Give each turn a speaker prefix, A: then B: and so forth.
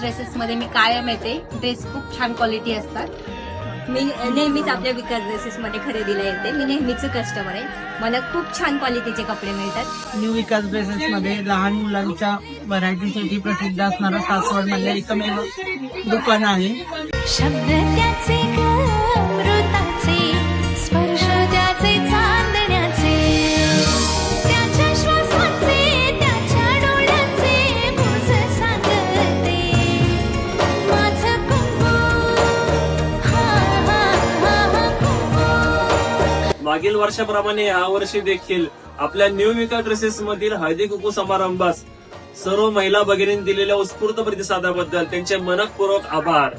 A: Dresses मध्ये मी कायम येते. ड्रेस खूप छान क्वालिटी असतात.
B: मी नेहमीच आपल्या विकास ड्रेसेस मध्ये खरेदीला येते. मी नेहमीच कस्टमर आहे. मला खूप छान क्वालिटीचे कपडे मिळतात.
C: न्यू विकास ड्रेसेस मध्ये लहान मुलांच्या व्हरायटीसाठी प्रसिद्ध असणारं सासवड मधलं एकमेव दुकान आहे.
D: शब्द त्याचे अमृताचे, स्पर्श त्याचे चांदण्याचे, त्याच्या श्वासाचे, त्याच्या डोळ्याचे मुझ सांगते माझं कुंकू, हा हा हा कुंकू.
E: मागील वर्षाप्रमाणे यावर्षी देखील आपल्या न्यू विका ड्रेसेस मधील हळदी कुंकू समारंभास सर्व महिला भगिनींनी दिलेल्या उत्स्फूर्त प्रतिसादाबद्दल त्यांचे मनपूर्वक आभार.